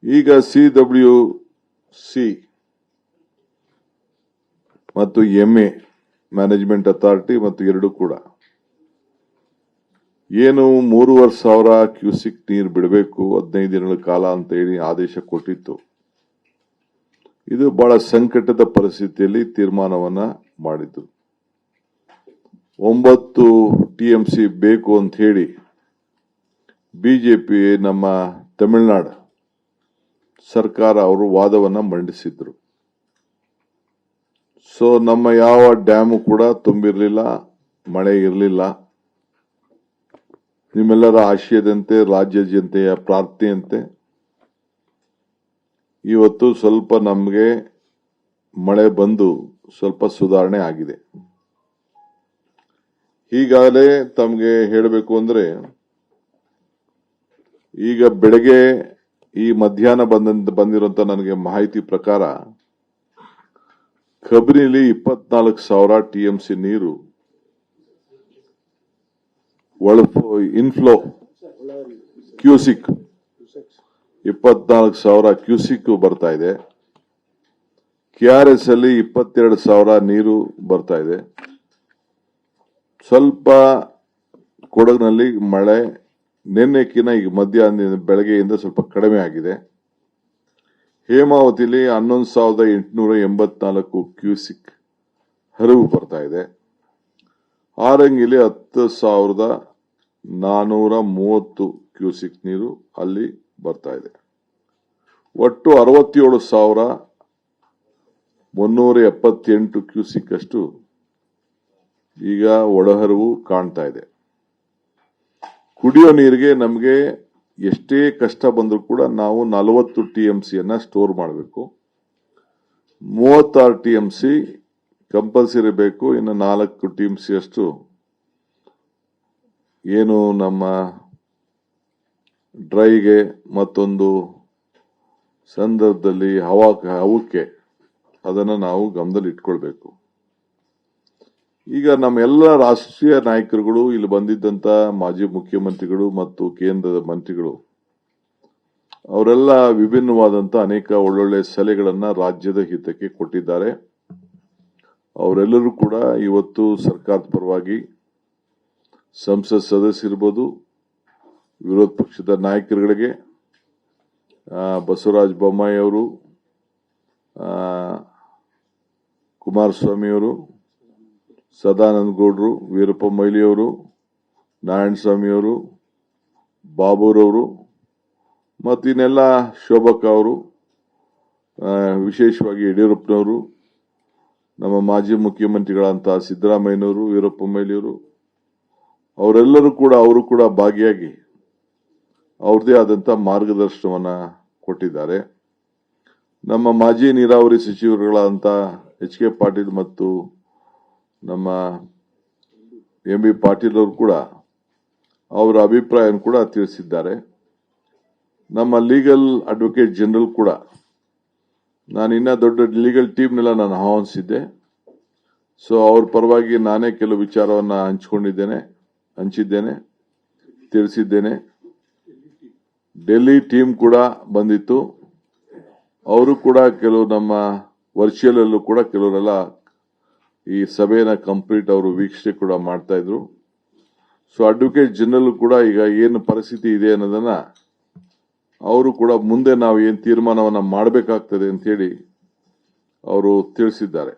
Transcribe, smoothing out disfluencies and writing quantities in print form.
ಈಗ CWC ಮತ್ತು MA management authority ಮತ್ತು ಎರಡು ಕೂಡ ಏನು 3,500 ಕ್ಯೂಸಿಕ್ ನೀರು ಬಿಡಬೇಕು 15 ದಿನಗಳ ಕಾಲ ಅಂತ ಹೇಳಿ ಆದೇಶ ಕೊಟ್ಟಿತ್ತು. ಇದು ಬಹಳ ಸಂಕಟದ ಪರಿಸ್ಥಿತಿಯಲ್ಲಿ ತೀರ್ಮಾನವನ್ನ ಮಾಡಿದ್ರು. 9 TMC ಬೇಕು ಅಂತ ಹೇಳಿ ಬಿಜೆಪಿ ನಮ್ಮ ತಮಿಳುನಾಡು ಸರ್ಕಾರ ಅವರು ವಾದವನ್ನ ಮಂಡಿಸಿದ್ರು. ಸೊ ನಮ್ಮ ಯಾವ ಡ್ಯಾಮು ಕೂಡ ತುಂಬಿರಲಿಲ್ಲ, ಮಳೆ ಇರಲಿಲ್ಲ. ನಿಮ್ಮೆಲ್ಲರ ಆಶಯದಂತೆ ರಾಜ್ಯ ಜನತೆಯ ಪ್ರಾರ್ಥನೆಯಂತೆ ಇವತ್ತು ಸ್ವಲ್ಪ ನಮಗೆ ಮಳೆ ಬಂದು ಸ್ವಲ್ಪ ಸುಧಾರಣೆ ಆಗಿದೆ. ಈಗಾಗಲೇ ತಮಗೆ ಹೇಳಬೇಕು ಅಂದ್ರೆ ಈಗ ಬೆಳಗ್ಗೆ ಈ ಮಧ್ಯಾಹ್ನ ಬಂದಿರುವಂತ ನನಗೆ ಮಾಹಿತಿ ಪ್ರಕಾರ ಕಬಿನಿಲಿ 24,000 TMC ನೀರು ಇನ್ಫ್ಲೋ ಕ್ಯೂಸಿಕ್ 24,000 ಕ್ಯೂಸಿಕ್ ಬರ್ತಾ ಇದೆ. KRS ಅಲ್ಲಿ 22,000 ನೀರು ಬರ್ತಾ ಇದೆ. ಸ್ವಲ್ಪ ಕೊಡಗಿನಲ್ಲಿ ಮಳೆ ನಿನ್ನೆಕಿನ ಈಗ ಮಧ್ಯಾಹ್ನ ಬೆಳಗ್ಗೆಯಿಂದ ಸ್ವಲ್ಪ ಕಡಿಮೆ ಆಗಿದೆ. ಹೇಮಾವತಿಲಿ 11,884 ಕ್ಯೂಸಿಕ್ ಹರಿವು ಬರ್ತಾ ಇದೆ. ಆರಂಗಿಲಿ 10,430 ಕ್ಯೂಸಿಕ್ ನೀರು ಅಲ್ಲಿ ಬರ್ತಾ ಇದೆ. ಒಟ್ಟು 67,378 ಕ್ಯೂಸಿಕ್ ಅಷ್ಟು ಈಗ ಒಳಹರಿವು ಕಾಣ್ತಾ ಇದೆ. ಕುಡಿಯೋ ನೀರಿಗೆ ನಮಗೆ ಎಷ್ಟೇ ಕಷ್ಟ ಬಂದರೂ ಕೂಡ ನಾವು 40 TMC ಸ್ಟೋರ್ ಮಾಡಬೇಕು. 36 TMC ಕಂಪಲ್ಸರಿ ಬೇಕು. ಇನ್ನು 4 TMC ಅಷ್ಟು ಏನು ನಮ್ಮ ಡ್ರೈಗೆ ಮತ್ತೊಂದು ಸಂದರ್ಭದಲ್ಲಿ ಹವಕ್ಕೆ ಅದನ್ನು ನಾವು ಗಮನದಲ್ಲಿ ಇಟ್ಕೊಳ್ಬೇಕು. ಈಗ ನಮ್ಮೆಲ್ಲ ರಾಷ್ಟ್ರೀಯ ನಾಯಕರುಗಳು ಇಲ್ಲಿ ಬಂದಿದ್ದಂತ ಮಾಜಿ ಮುಖ್ಯಮಂತ್ರಿಗಳು ಮತ್ತು ಕೇಂದ್ರದ ಮಂತ್ರಿಗಳು ಅವರೆಲ್ಲ ವಿಭಿನ್ನವಾದಂತ ಅನೇಕ ಒಳ್ಳೊಳ್ಳೆ ಸಲಹೆಗಳನ್ನ ರಾಜ್ಯದ ಹಿತಕ್ಕೆ ಕೊಟ್ಟಿದ್ದಾರೆ. ಅವರೆಲ್ಲರೂ ಕೂಡ ಇವತ್ತು ಸರ್ಕಾರದ ಪರವಾಗಿ ಸಂಸತ್ ಸದಸ್ಯರಿರ್ಬೋದು, ವಿರೋಧ ಪಕ್ಷದ ನಾಯಕರುಗಳಿಗೆ ಬಸವರಾಜ ಬೊಮ್ಮಾಯಿ ಅವರು, ಕುಮಾರಸ್ವಾಮಿ ಅವರು, ಸದಾನಂದ ಗೌಡರು, ವೀರಪ್ಪ ಮೊಯ್ಲಿಯವರು, ನಾರಾಯಣಸ್ವಾಮಿ ಅವರು, ಬಾಬುರವರು ಮತ್ತು ಇನ್ನೆಲ್ಲ ಶೋಭಕ್ಕ ಅವರು, ವಿಶೇಷವಾಗಿ ಯಡಿಯೂರಪ್ಪನವರು, ನಮ್ಮ ಮಾಜಿ ಮುಖ್ಯಮಂತ್ರಿಗಳಂತ ಸಿದ್ದರಾಮಯ್ಯನವರು, ವೀರಪ್ಪ ಮೊಯ್ಲಿಯವರು ಅವರು ಕೂಡ ಭಾಗಿಯಾಗಿ ಅವ್ರದೇ ಆದಂತ ಮಾರ್ಗದರ್ಶನವನ್ನ ಕೊಟ್ಟಿದ್ದಾರೆ. ನಮ್ಮ ಮಾಜಿ ನೀರಾವರಿ ಸಚಿವರುಗಳಾದಂತ HK ಪಾಟೀಲ್ ಮತ್ತು ನಮ್ಮ MB ಪಾಟೀಲ್ ಅವರು ಕೂಡ ಅವರ ಅಭಿಪ್ರಾಯ ಕೂಡ ತಿಳಿಸಿದ್ದಾರೆ. ನಮ್ಮ ಲೀಗಲ್ ಅಡ್ವೊಕೇಟ್ ಜನರಲ್ ಕೂಡ ನಾನು ಇನ್ನ ದೊಡ್ಡ ಲೀಗಲ್ ಟೀಮ್ನೆಲ್ಲ ನಾನು ಆಹ್ವಾನಿಸಿದ್ದೆ. ಸೊ ಅವ್ರ ಪರವಾಗಿ ನಾನೇ ಕೆಲವು ವಿಚಾರವನ್ನ ಹಂಚಿದ್ದೇನೆ, ತಿಳಿಸಿದ್ದೇನೆ. ಡೆಲ್ಲಿ ಟೀಮ್ ಕೂಡ ಬಂದಿತ್ತು. ಅವರು ಕೂಡ ಕೆಲವು ನಮ್ಮ ವರ್ಚುವಲ್ ಅಲ್ಲೂ ಕೂಡ ಕೆಲವರೆಲ್ಲ ಈ ಸಭೆಯನ್ನ ಕಂಪ್ಲೀಟ್ ಅವರು ವೀಕ್ಷಣೆ ಕೂಡ ಮಾಡ್ತಾ ಇದ್ರು. ಸೊ ಅಡ್ವೊಕೇಟ್ ಜನರಲ್ ಕೂಡ ಈಗ ಏನು ಪರಿಸ್ಥಿತಿ ಇದೆ ಅನ್ನೋದನ್ನ ಅವರು ಕೂಡ ಮುಂದೆ ನಾವು ಏನು ತೀರ್ಮಾನವನ್ನ ಮಾಡಬೇಕಾಗ್ತದೆ ಅಂತ ಹೇಳಿ ಅವರು ತಿಳಿಸಿದ್ದಾರೆ.